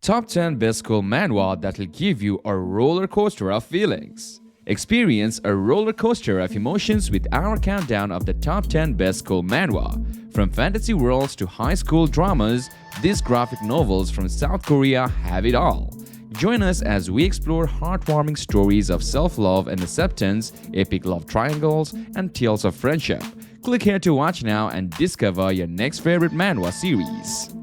Top 10 Best School Manhwa that'll give you a roller coaster of feelings. Experience a roller coaster of emotions with our countdown of the top 10 best school manhwa. From fantasy worlds to high school dramas, these graphic novels from South Korea have it all. Join us as we explore heartwarming stories of self-love and acceptance, epic love triangles, and tales of friendship. Click here to watch now and discover your next favorite manhwa series.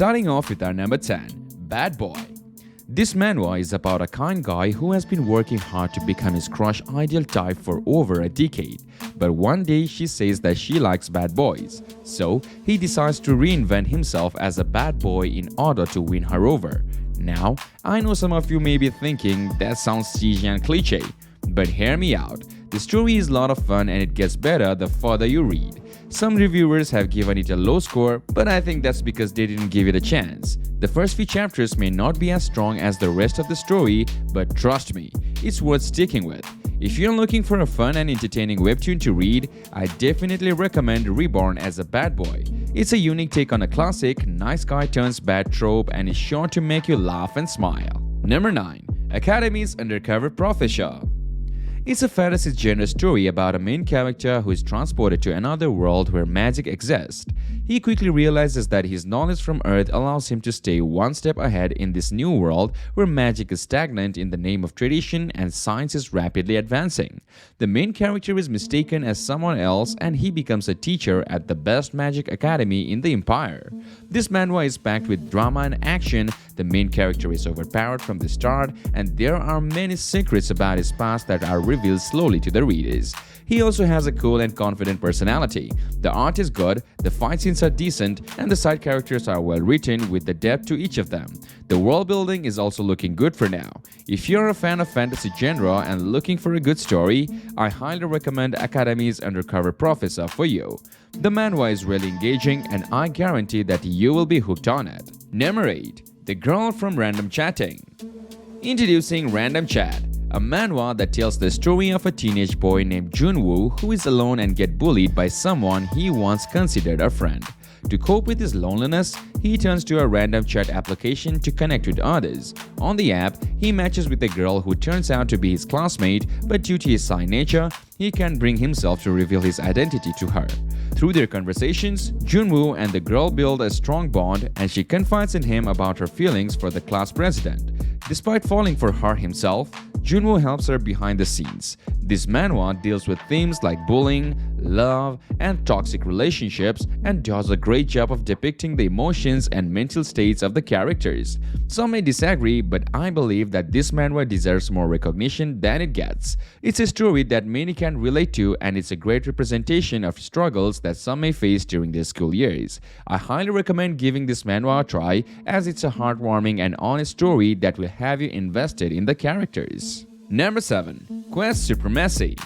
Starting off with our number 10, Bad Boy. This manhwa is about a kind guy who has been working hard to become his crush ideal type for over a decade. But one day she says that she likes bad boys. So he decides to reinvent himself as a bad boy in order to win her over. Now, I know some of you may be thinking that sounds cheesy and cliche. But hear me out. The story is a lot of fun and it gets better the further you read. Some reviewers have given it a low score, but I think that's because they didn't give it a chance. The first few chapters may not be as strong as the rest of the story, but trust me, it's worth sticking with. If you're looking for a fun and entertaining webtoon to read, I definitely recommend Reborn as a Bad Boy. It's a unique take on a classic nice guy turns bad trope and is sure to make you laugh and smile. Number 9. Academies Undercover Professor. It's a fantasy genre story about a main character who is transported to another world where magic exists. He quickly realizes that his knowledge from Earth allows him to stay one step ahead in this new world where magic is stagnant in the name of tradition and science is rapidly advancing. The main character is mistaken as someone else and he becomes a teacher at the best magic academy in the empire. This manhwa is packed with drama and action. The main character is overpowered from the start and there are many secrets about his past that are revealed slowly to the readers. He also has a cool and confident personality. The art is good, the fight scenes are decent, and the side characters are well written with the depth to each of them. The world building is also looking good for now. If you're a fan of fantasy genre and looking for a good story, I highly recommend Academy's Undercover Professor for you. The manhwa is really engaging and I guarantee that you will be hooked on it. Number 8. The Girl from Random Chatting. Introducing Random Chat, a manhwa that tells the story of a teenage boy named Junwoo who is alone and get bullied by someone he once considered a friend. To cope with his loneliness, he turns to a random chat application to connect with others. On the app, he matches with a girl who turns out to be his classmate, but due to his shy nature, he can't bring himself to reveal his identity to her. Through their conversations, Junwoo and the girl build a strong bond and she confides in him about her feelings for the class president. Despite falling for her himself, Junwoo helps her behind the scenes. This manhwa deals with themes like bullying, love, and toxic relationships and does a great job of depicting the emotions and mental states of the characters. Some may disagree, but I believe that this manhwa deserves more recognition than it gets. It's a story that many can relate to and it's a great representation of struggles that some may face during their school years. I highly recommend giving this manhwa a try as it's a heartwarming and honest story that will have you invested in the characters. Number 7. Quest Supremacy.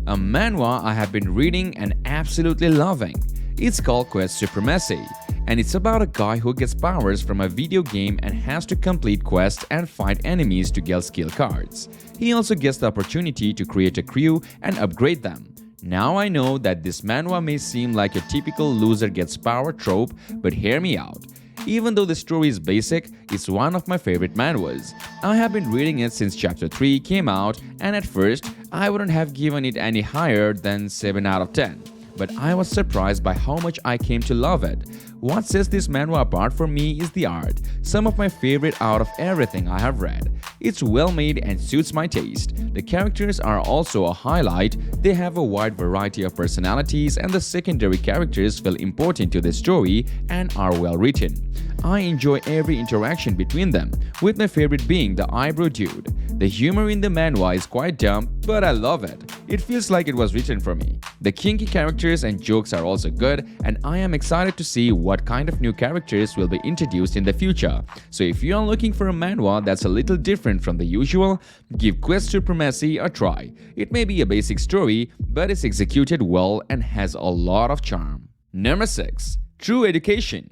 A manhwa I have been reading and absolutely loving. It's called Quest Supremacy, and it's about a guy who gets powers from a video game and has to complete quests and fight enemies to get skill cards. He also gets the opportunity to create a crew and upgrade them. Now I know that this manhwa may seem like a typical loser gets power trope, but hear me out. Even though the story is basic, it's one of my favorite manhwas. I have been reading it since chapter 3 came out and at first I wouldn't have given it any higher than 7 out of 10. But I was surprised by how much I came to love it. What sets this manhwa apart for me is the art, some of my favorite out of everything I have read. It's well made and suits my taste. The characters are also a highlight, they have a wide variety of personalities and the secondary characters feel important to the story and are well written. I enjoy every interaction between them, with my favorite being the eyebrow dude. The humor in the manhwa is quite dumb, but I love it. It feels like it was written for me. The kinky characters and jokes are also good, and I am excited to see what kind of new characters will be introduced in the future. So if you are looking for a manhwa that's a little different from the usual, give Quest Supremacy a try. It may be a basic story, but it's executed well and has a lot of charm. Number 6. True Education.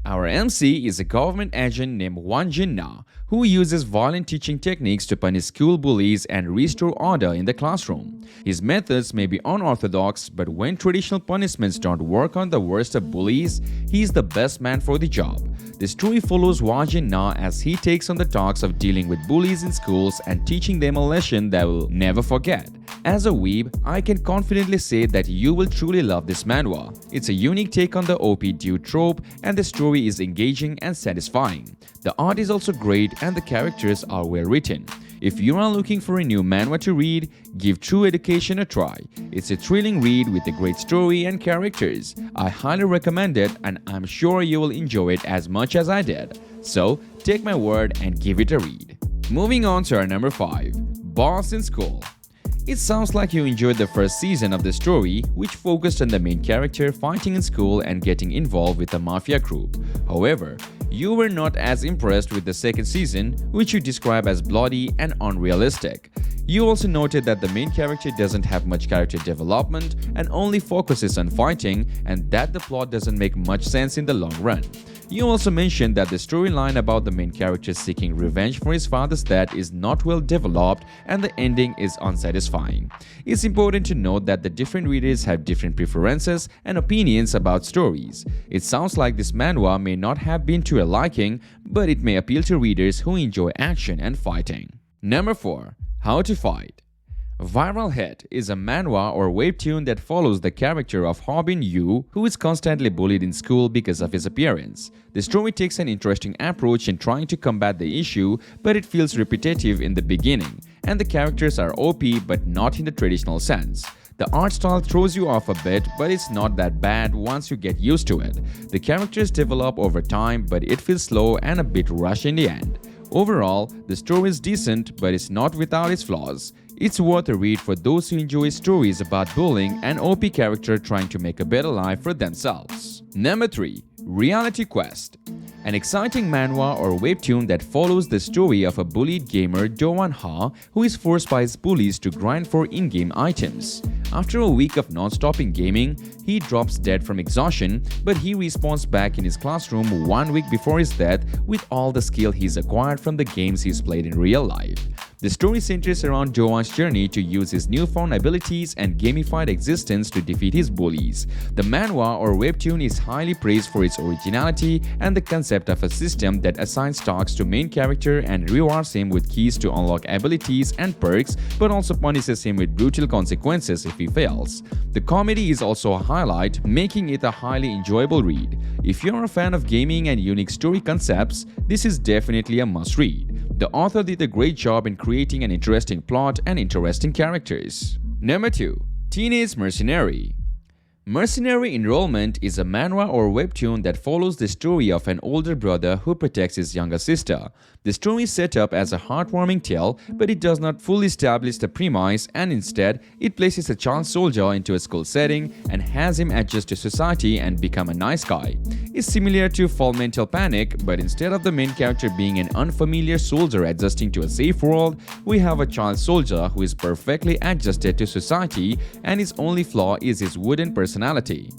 Our MC is a government agent named Won Jin-na, who uses violent teaching techniques to punish school bullies and restore order in the classroom. His methods may be unorthodox, but when traditional punishments don't work on the worst of bullies, he's the best man for the job. The story follows Won Jin-na as he takes on the task of dealing with bullies in schools and teaching them a lesson they will never forget. As a weeb, I can confidently say that you will truly love this manhwa. It's a unique take on the OP dude trope, and the story is engaging and satisfying. The art is also great and the characters are well written. If you are looking for a new manhwa to read, give True Education a try. It's a thrilling read with a great story and characters. I highly recommend it, and I'm sure you will enjoy it as much as I did. So, take my word and give it a read. Moving on to our number 5, Boss in School. It sounds like you enjoyed the first season of the story, which focused on the main character fighting in school and getting involved with the mafia group. However, you were not as impressed with the second season, which you describe as bloody and unrealistic. You also noted that the main character doesn't have much character development and only focuses on fighting, and that the plot doesn't make much sense in the long run. You also mentioned that the storyline about the main character seeking revenge for his father's death is not well developed and the ending is unsatisfying. It's important to note that the different readers have different preferences and opinions about stories. It sounds like this manhwa may not have been to your liking, but it may appeal to readers who enjoy action and fighting. Number 4. How to Fight. Viral Hit is a manhwa or webtoon that follows the character of Hobin Yu, who is constantly bullied in school because of his appearance. The story takes an interesting approach in trying to combat the issue, but it feels repetitive in the beginning, and the characters are OP but not in the traditional sense. The art style throws you off a bit, but it's not that bad once you get used to it. The characters develop over time, but it feels slow and a bit rushed in the end. Overall, the story is decent, but it's not without its flaws. It's worth a read for those who enjoy stories about bullying and OP character trying to make a better life for themselves. Number 3. Reality Quest. An exciting manhwa or webtoon that follows the story of a bullied gamer Do-won Ha who is forced by his bullies to grind for in-game items. After a week of non-stop in gaming, he drops dead from exhaustion, but he respawns back in his classroom 1 week before his death with all the skill he's acquired from the games he's played in real life. The story centers around Do-won's journey to use his newfound abilities and gamified existence to defeat his bullies. The manhwa or webtoon is highly praised for its originality and the concept of a system that assigns tasks to main character and rewards him with keys to unlock abilities and perks, but also punishes him with brutal consequences if he fails. The comedy is also a highlight, making it a highly enjoyable read. If you're a fan of gaming and unique story concepts, this is definitely a must-read. The author did a great job in creating an interesting plot and interesting characters. Number 2. Teenage Mercenary. Mercenary Enrollment is a manhwa or webtoon that follows the story of an older brother who protects his younger sister. The story is set up as a heartwarming tale, but it does not fully establish the premise, and instead, it places a child soldier into a school setting and has him adjust to society and become a nice guy. It's similar to Full Mental Panic, but instead of the main character being an unfamiliar soldier adjusting to a safe world, we have a child soldier who is perfectly adjusted to society, and his only flaw is his wooden personality.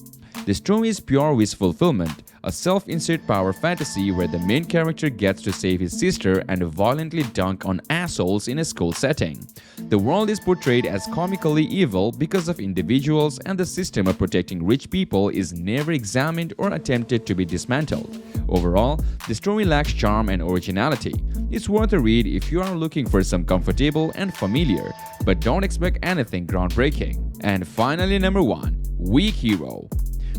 The story is pure wish fulfillment, a self-insert power fantasy where the main character gets to save his sister and violently dunk on assholes in a school setting. The world is portrayed as comically evil because of individuals, and the system of protecting rich people is never examined or attempted to be dismantled. Overall, the story lacks charm and originality. It's worth a read if you are looking for some comfortable and familiar, but don't expect anything groundbreaking. And finally, number 1. Weak Hero.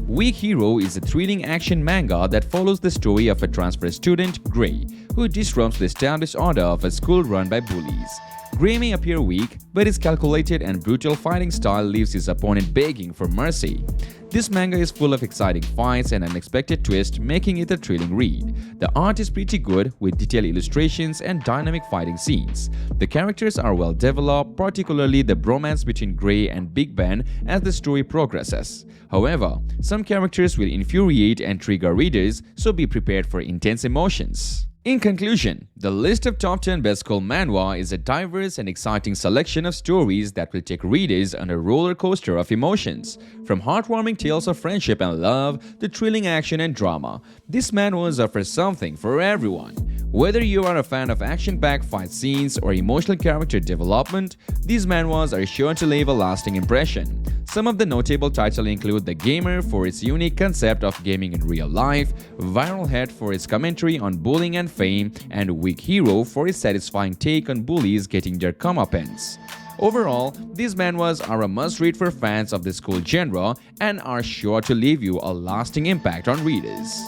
Weak Hero is a thrilling action manga that follows the story of a transfer student, Gray, who disrupts the established order of a school run by bullies. Gray may appear weak, but his calculated and brutal fighting style leaves his opponent begging for mercy. This manga is full of exciting fights and unexpected twists, making it a thrilling read. The art is pretty good, with detailed illustrations and dynamic fighting scenes. The characters are well developed, particularly the bromance between Gray and Big Ben as the story progresses. However, some characters will infuriate and trigger readers, so be prepared for intense emotions. In conclusion, the list of top 10 best school manhwa is a diverse and exciting selection of stories that will take readers on a roller coaster of emotions. From heartwarming tales of friendship and love to thrilling action and drama, these manhwas offer something for everyone. Whether you are a fan of action-packed fight scenes or emotional character development, these manhwas are sure to leave a lasting impression. Some of the notable titles include The Gamer for its unique concept of gaming in real life, Viral Head for its commentary on bullying and fame, and Weak Hero for its satisfying take on bullies getting their comeuppance. Overall, these manhwas are a must-read for fans of the school genre and are sure to leave you a lasting impact on readers.